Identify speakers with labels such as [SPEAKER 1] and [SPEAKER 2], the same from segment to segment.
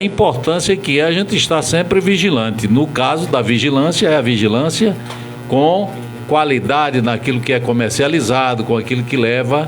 [SPEAKER 1] A importância que é a gente estar sempre vigilante. No caso da vigilância, é a vigilância com qualidade naquilo que é comercializado, com aquilo que leva,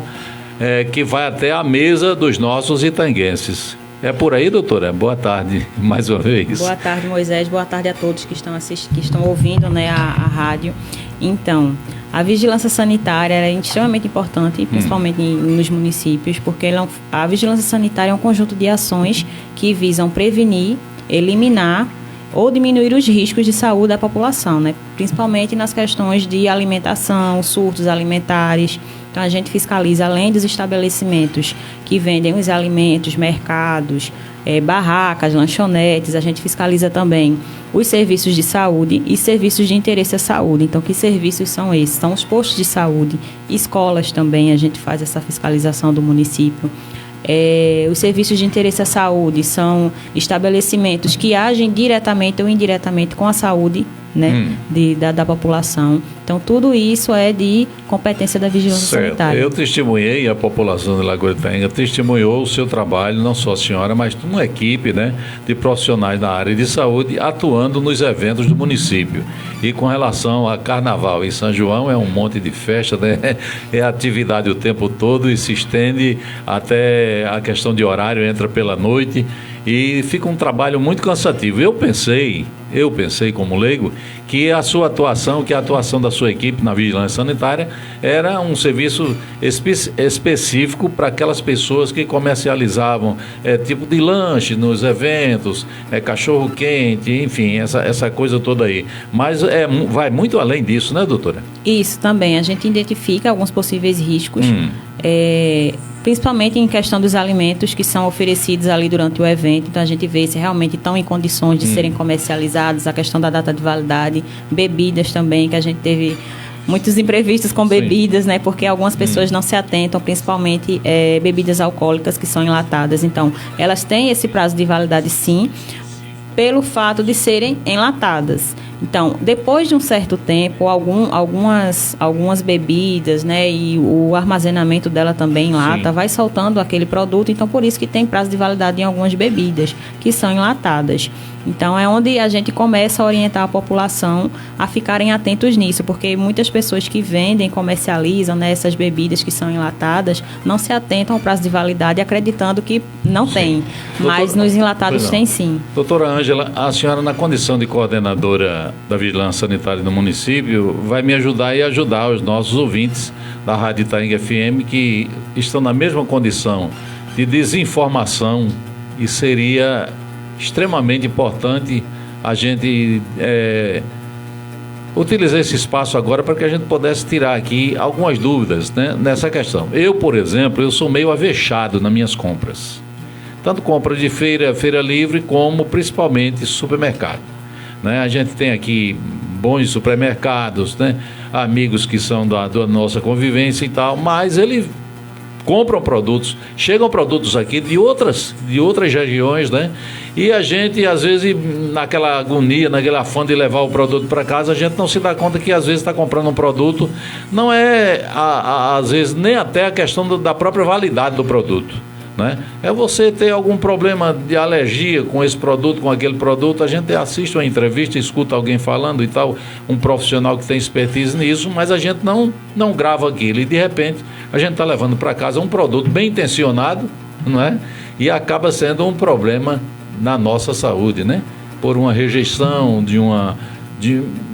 [SPEAKER 1] que vai até a mesa dos nossos itanguenses. É por aí, doutora? Boa tarde, mais uma vez.
[SPEAKER 2] Boa tarde, Moisés. Boa tarde a todos que estão ouvindo, né, a rádio. Então, a vigilância sanitária é extremamente importante, principalmente nos municípios, porque a vigilância sanitária é um conjunto de ações que visam prevenir, eliminar ou diminuir os riscos de saúde da população, né? Principalmente nas questões de alimentação, surtos alimentares. Então, a gente fiscaliza, além dos estabelecimentos que vendem os alimentos, mercados, barracas, lanchonetes, a gente fiscaliza também os serviços de saúde e serviços de interesse à saúde. Então, que serviços são esses? São os postos de saúde, escolas também, a gente faz essa fiscalização do município. Os serviços de interesse à saúde são estabelecimentos que agem diretamente ou indiretamente com a saúde, né, da população. Então, tudo isso é de competência da vigilância sanitária.
[SPEAKER 1] Eu testemunhei, a população de Lagoa de Itaenga testemunhou o seu trabalho, não só a senhora, mas uma equipe, né, de profissionais da área de saúde atuando nos eventos do município. E com relação a carnaval em São João, é um monte de festa, né? É atividade o tempo todo e se estende até a questão de horário, entra pela noite e fica um trabalho muito cansativo. Eu pensei como leigo, que a sua atuação, que a atuação da sua equipe na vigilância sanitária era um serviço específico para aquelas pessoas que comercializavam tipo de lanche nos eventos, cachorro quente, enfim, essa coisa toda aí. Mas vai muito além disso, né, doutora?
[SPEAKER 2] Isso também, a gente identifica alguns possíveis riscos, principalmente em questão dos alimentos que são oferecidos ali durante o evento. Então, a gente vê se realmente estão em condições de serem comercializados, a questão da data de validade, bebidas também, que a gente teve muitos imprevistos com bebidas, né? Porque algumas pessoas não se atentam, principalmente bebidas alcoólicas que são enlatadas. Então, elas têm esse prazo de validade, sim, pelo fato de serem enlatadas. Então, depois de um certo tempo, algumas bebidas, né, e o armazenamento dela também em lata, vai soltando aquele produto. Então, por isso que tem prazo de validade em algumas bebidas que são enlatadas. Então, é onde a gente começa a orientar a população a ficarem atentos nisso, porque muitas pessoas que vendem, comercializam, né, essas bebidas que são enlatadas, não se atentam ao prazo de validade, acreditando que não tem. Mas nos enlatados tem sim.
[SPEAKER 1] Doutora Ângela, a senhora, na condição de coordenadora da Vigilância Sanitária do município, vai me ajudar e ajudar os nossos ouvintes da Rádio Itaenga FM que estão na mesma condição de desinformação, e seria extremamente importante a gente utilizar esse espaço agora para que a gente pudesse tirar aqui algumas dúvidas, né, nessa questão. Eu, por exemplo, eu sou meio avexado nas minhas compras, tanto compra de feira livre, como principalmente supermercado, né? A gente tem aqui bons supermercados, né, amigos que são da nossa convivência e tal, mas eles compram produtos, chegam produtos aqui de outras regiões, né? E a gente, às vezes, naquela agonia, naquele afã de levar o produto para casa, a gente não se dá conta que, às vezes, está comprando um produto, não é, às vezes, nem até a questão da própria validade do produto, né? É você ter algum problema de alergia com esse produto, com aquele produto. A gente assiste uma entrevista, escuta alguém falando e tal, um profissional que tem expertise nisso, mas a gente não grava aquilo, e de repente a gente está levando para casa um produto bem intencionado, não é? E acaba sendo um problema na nossa saúde, né? Por uma rejeição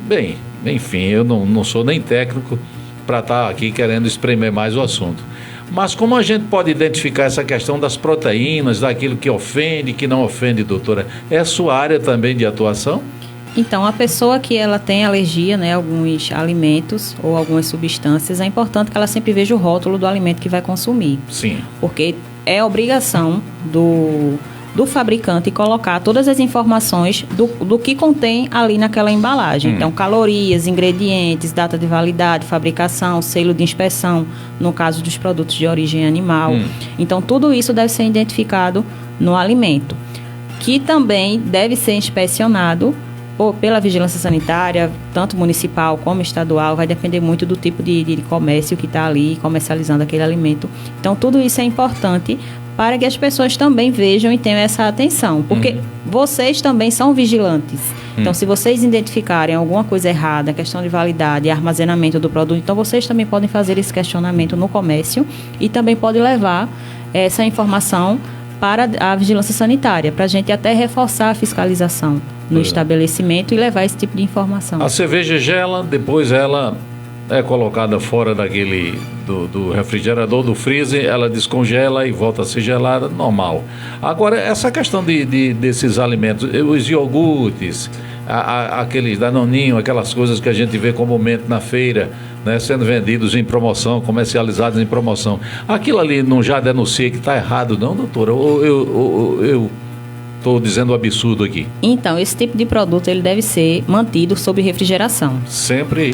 [SPEAKER 1] bem, enfim, eu não sou nem técnico para estar aqui querendo espremer mais o assunto. Mas como a gente pode identificar essa questão das proteínas, daquilo que ofende, que não ofende, doutora? É a sua área também de atuação?
[SPEAKER 2] Então, a pessoa que ela tem alergia, né, a alguns alimentos ou algumas substâncias, é importante que ela sempre veja o rótulo do alimento que vai consumir.
[SPEAKER 1] Sim.
[SPEAKER 2] Porque é obrigação do fabricante colocar todas as informações do que contém ali naquela embalagem. Então, calorias, ingredientes, data de validade, fabricação, selo de inspeção, no caso dos produtos de origem animal. Então, tudo isso deve ser identificado no alimento, que também deve ser inspecionado pela vigilância sanitária, tanto municipal como estadual. Vai depender muito do tipo de comércio que está ali comercializando aquele alimento. Então, tudo isso é importante para que as pessoas também vejam e tenham essa atenção, porque vocês também são vigilantes. Então, se vocês identificarem alguma coisa errada, questão de validade e armazenamento do produto, então vocês também podem fazer esse questionamento no comércio e também podem levar essa informação para a vigilância sanitária, para a gente até reforçar a fiscalização no estabelecimento e levar esse tipo de informação.
[SPEAKER 1] A cerveja gela, depois ela é colocada fora do refrigerador, do freezer, ela descongela e volta a ser gelada, normal. Agora, essa questão desses alimentos, os iogurtes, aqueles danoninho, aquelas coisas que a gente vê comumente na feira, né, sendo vendidos em promoção, comercializados em promoção. Aquilo ali não já denuncia que está errado, não, doutora? Ou eu estou dizendo um absurdo aqui?
[SPEAKER 2] Então, esse tipo de produto ele deve ser mantido sob refrigeração.
[SPEAKER 1] Sempre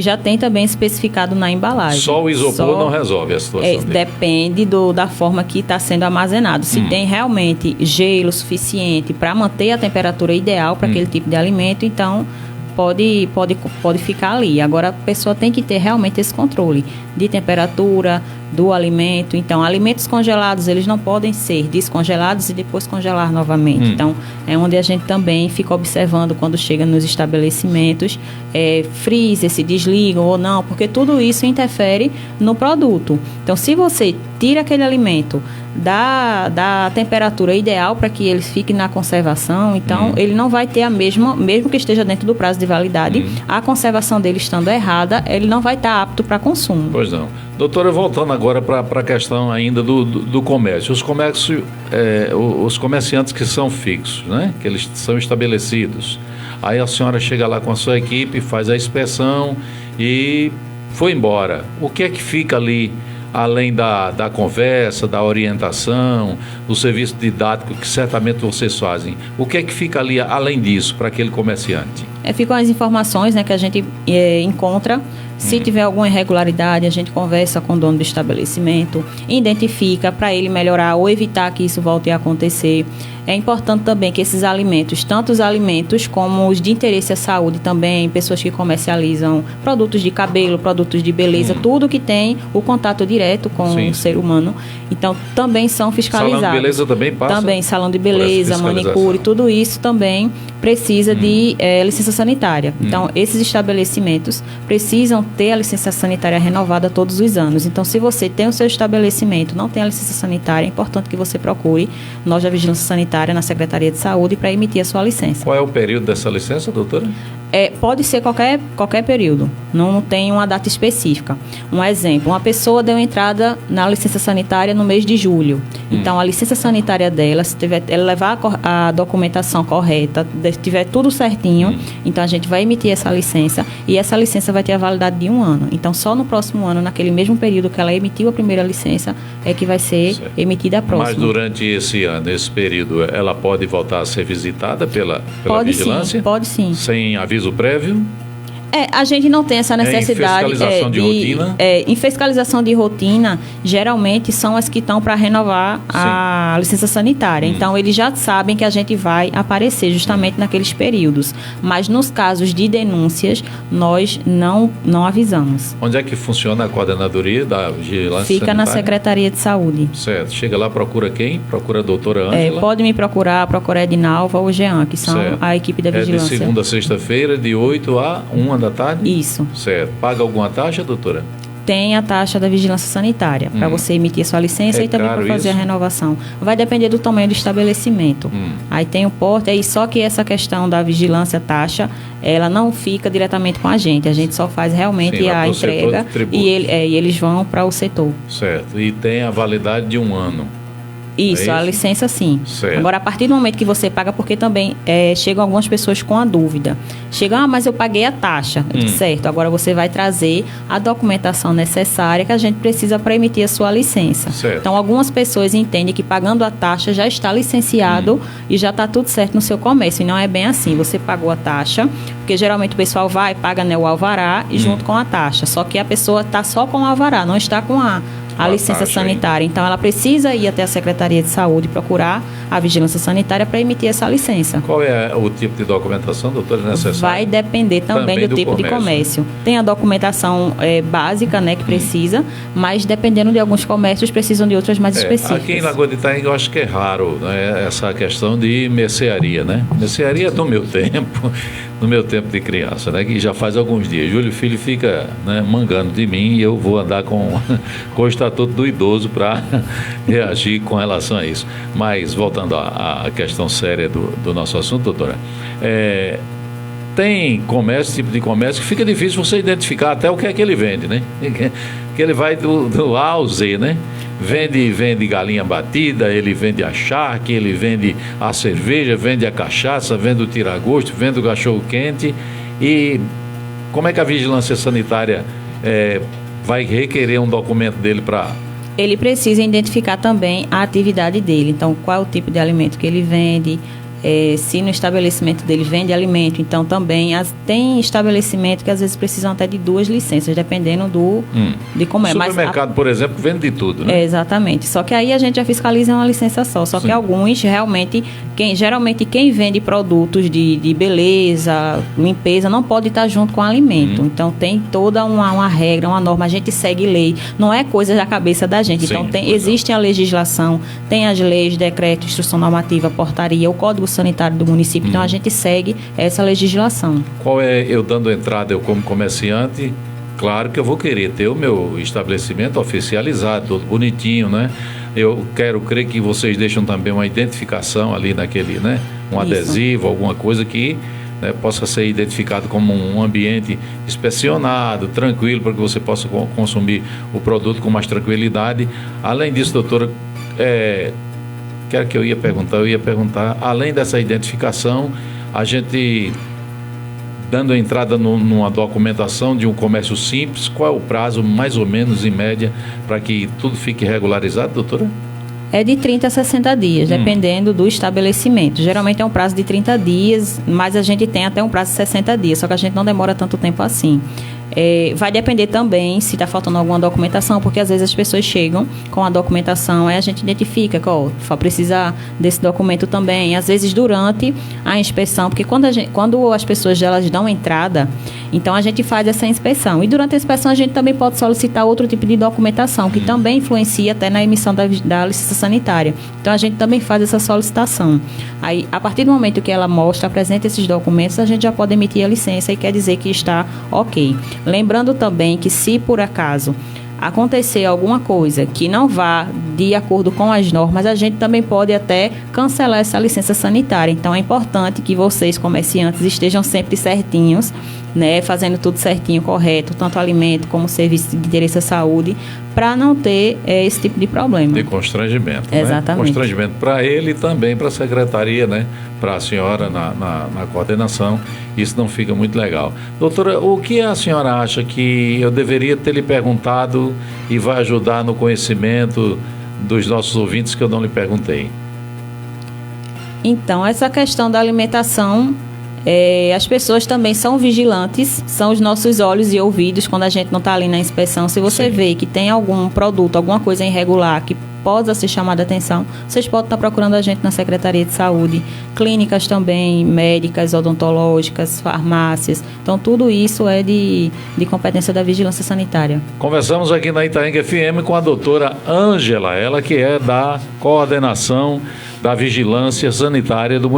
[SPEAKER 2] já tem também especificado na embalagem.
[SPEAKER 1] Só o isopor não resolve a situação.
[SPEAKER 2] Depende da forma que está sendo armazenado. Se tem realmente gelo suficiente para manter a temperatura ideal para aquele tipo de alimento, então pode ficar ali. Agora, a pessoa tem que ter realmente esse controle de temperatura do alimento. Então, alimentos congelados, eles não podem ser descongelados e depois congelar novamente. Então, é onde a gente também fica observando quando chega nos estabelecimentos, freezer, se desligam ou não, porque tudo isso interfere no produto. Então, se você tira aquele alimento da temperatura ideal para que ele fique na conservação, então ele não vai ter a mesma, mesmo que esteja dentro do prazo de validade, a conservação dele estando errada, ele não vai estar apto para consumo.
[SPEAKER 1] Pois não. Doutora, voltando agora para a questão ainda do comércio. Os comerciantes que são fixos, né? Que eles são estabelecidos. Aí a senhora chega lá com a sua equipe, faz a inspeção e foi embora. O que é que fica ali, além da conversa, da orientação, do serviço didático que certamente vocês fazem? O que é que fica ali, além disso, para aquele comerciante?
[SPEAKER 2] Ficam as informações, né, que a gente encontra. Se tiver alguma irregularidade, a gente conversa com o dono do estabelecimento, identifica para ele melhorar ou evitar que isso volte a acontecer. É importante também que esses alimentos, tanto os alimentos como os de interesse à saúde também, pessoas que comercializam produtos de cabelo, produtos de beleza, tudo que tem o contato direto com o ser humano, então também são fiscalizados.
[SPEAKER 1] Salão de beleza também passa?
[SPEAKER 2] Também, salão de beleza, manicure, tudo isso também precisa de licença sanitária. Então, esses estabelecimentos precisam ter a licença sanitária renovada todos os anos. Então, se você tem o seu estabelecimento, não tem a licença sanitária, é importante que você procure nós da Vigilância Sanitária na Secretaria de Saúde para emitir a sua licença.
[SPEAKER 1] Qual é o período dessa licença, doutora?
[SPEAKER 2] Pode ser qualquer período, não tem uma data específica. Um exemplo, uma pessoa deu entrada na licença sanitária no mês de julho. Então, a licença sanitária dela, se ela levar a documentação correta, tiver tudo certinho, então a gente vai emitir essa licença e essa licença vai ter a validade de 1 ano. Então, só no próximo ano, naquele mesmo período que ela emitiu a primeira licença, é que vai ser emitida a próxima.
[SPEAKER 1] Mas durante esse ano, esse período, ela pode voltar a ser visitada pela vigilância?
[SPEAKER 2] Sim, pode sim.
[SPEAKER 1] Sem aviso prévio?
[SPEAKER 2] A gente não tem essa necessidade.
[SPEAKER 1] Em fiscalização de rotina?
[SPEAKER 2] Em fiscalização de rotina, geralmente são as que estão para renovar a licença sanitária. Então, eles já sabem que a gente vai aparecer justamente naqueles períodos. Mas nos casos de denúncias, nós não avisamos.
[SPEAKER 1] Onde é que funciona a coordenadoria da vigilância
[SPEAKER 2] Fica
[SPEAKER 1] sanitária?
[SPEAKER 2] Na Secretaria de Saúde.
[SPEAKER 1] Certo. Chega lá, procura quem? Procura a doutora Ângela?
[SPEAKER 2] Pode me procurar Edinalva ou Jean, que são a equipe da vigilância.
[SPEAKER 1] É de segunda a sexta-feira, de 8 a 1 da tarde?
[SPEAKER 2] Isso.
[SPEAKER 1] Certo. Paga alguma taxa, doutora?
[SPEAKER 2] Tem a taxa da vigilância sanitária, para você emitir a sua licença e também para fazer a renovação. Vai depender do tamanho do estabelecimento. Aí tem o porte, só que essa questão da vigilância taxa, ela não fica diretamente com a gente só faz realmente a entrega e eles vão para o setor.
[SPEAKER 1] Certo. E tem a validade de 1 ano.
[SPEAKER 2] Isso, a licença sim.
[SPEAKER 1] Certo.
[SPEAKER 2] Agora, a partir do momento que você paga, porque também chegam algumas pessoas com a dúvida. Chegam, mas eu paguei a taxa. Certo, agora você vai trazer a documentação necessária que a gente precisa para emitir a sua licença.
[SPEAKER 1] Certo.
[SPEAKER 2] Então, algumas pessoas entendem que pagando a taxa já está licenciado e já está tudo certo no seu comércio. E não é bem assim. Você pagou a taxa, porque geralmente o pessoal paga o alvará e junto com a taxa. Só que a pessoa está só com o alvará, não está com a a licença sanitária. Então, ela precisa ir até a Secretaria de Saúde procurar a vigilância sanitária para emitir essa licença.
[SPEAKER 1] Qual é o tipo de documentação, doutora, necessária?
[SPEAKER 2] Vai depender também do tipo de comércio. Tem a documentação básica, né, que precisa, mas dependendo de alguns comércios, precisam de outras mais específicas.
[SPEAKER 1] Aqui em Lagoa de Itaenga eu acho que é raro, né, essa questão de mercearia, né? Mercearia é do meu tempo, no meu tempo de criança, né, que já faz alguns dias. Júlio Filho fica, né, mangando de mim e eu vou andar com o estatuto do idoso para reagir com relação a isso. Mas, voltando à questão séria do nosso assunto, doutora, tem comércio, tipo de comércio, que fica difícil você identificar até o que é que ele vende, né? Que ele vai do A ao Z, né? Vende galinha batida, ele vende a charque, ele vende a cerveja, vende a cachaça, vende o tira-gosto, vende o cachorro-quente. E como é que a vigilância sanitária vai requerer um documento dele para...
[SPEAKER 2] Ele precisa identificar também a atividade dele. Então, qual é o tipo de alimento que ele vende, se no estabelecimento dele vende alimento. Então, também tem estabelecimento que às vezes precisam até de 2 licenças, dependendo de como é.
[SPEAKER 1] Supermercado, por exemplo, vende de tudo, né?
[SPEAKER 2] Exatamente. Só que aí a gente já fiscaliza uma licença só. Só que alguns, realmente, geralmente quem vende produtos de beleza, limpeza, não pode estar junto com o alimento. Então, tem toda uma regra, uma norma. A gente segue lei. Não é coisa da cabeça da gente. Sim, então, existe a legislação, tem as leis, decreto, instrução normativa, portaria, o Código Sanitário do município. Então, a gente segue essa legislação.
[SPEAKER 1] Qual é, eu dando entrada, eu como comerciante, claro que eu vou querer ter o meu estabelecimento oficializado, todo bonitinho, né? Eu quero crer que vocês deixam também uma identificação ali naquele, né? Um adesivo, alguma coisa que, né, possa ser identificado como um ambiente inspecionado, tranquilo, para que você possa consumir o produto com mais tranquilidade. Além disso, doutora, eu ia perguntar, além dessa identificação, a gente dando entrada numa documentação de um comércio simples, qual é o prazo, mais ou menos, em média, para que tudo fique regularizado, doutora?
[SPEAKER 2] É de 30 a 60 dias, dependendo do estabelecimento. Geralmente é um prazo de 30 dias, mas a gente tem até um prazo de 60 dias, só que a gente não demora tanto tempo assim. Vai depender também se está faltando alguma documentação, porque às vezes as pessoas chegam com a documentação, aí a gente identifica que precisa desse documento também. Às vezes durante a inspeção, porque quando as pessoas elas dão entrada, então a gente faz essa inspeção. E durante a inspeção a gente também pode solicitar outro tipo de documentação, que também influencia até na emissão da licença sanitária. Então a gente também faz essa solicitação. Aí, a partir do momento que ela apresenta esses documentos, a gente já pode emitir a licença e quer dizer que está ok. Lembrando também que, se por acaso acontecer alguma coisa que não vá de acordo com as normas, a gente também pode até cancelar essa licença sanitária. Então, é importante que vocês, comerciantes, estejam sempre certinhos, né, fazendo tudo certinho, correto, tanto alimento como serviço de interesse à saúde, para não ter esse tipo de problema.
[SPEAKER 1] De constrangimento.
[SPEAKER 2] Exatamente.
[SPEAKER 1] Né? Constrangimento para ele e também para a secretaria, né? Para a senhora na coordenação. Isso não fica muito legal. Doutora, o que a senhora acha que eu deveria ter lhe perguntado e vai ajudar no conhecimento dos nossos ouvintes que eu não lhe perguntei?
[SPEAKER 2] Então, essa questão da alimentação, as pessoas também são vigilantes, são os nossos olhos e ouvidos quando a gente não está ali na inspeção. Se você vê que tem algum produto, alguma coisa irregular que possa ser chamada a atenção, vocês podem estar procurando a gente na Secretaria de Saúde, clínicas também, médicas, odontológicas, farmácias. Então, tudo isso é de competência da Vigilância Sanitária.
[SPEAKER 1] Conversamos aqui na Itaenga FM com a doutora Ângela, ela que é da coordenação da Vigilância Sanitária do município.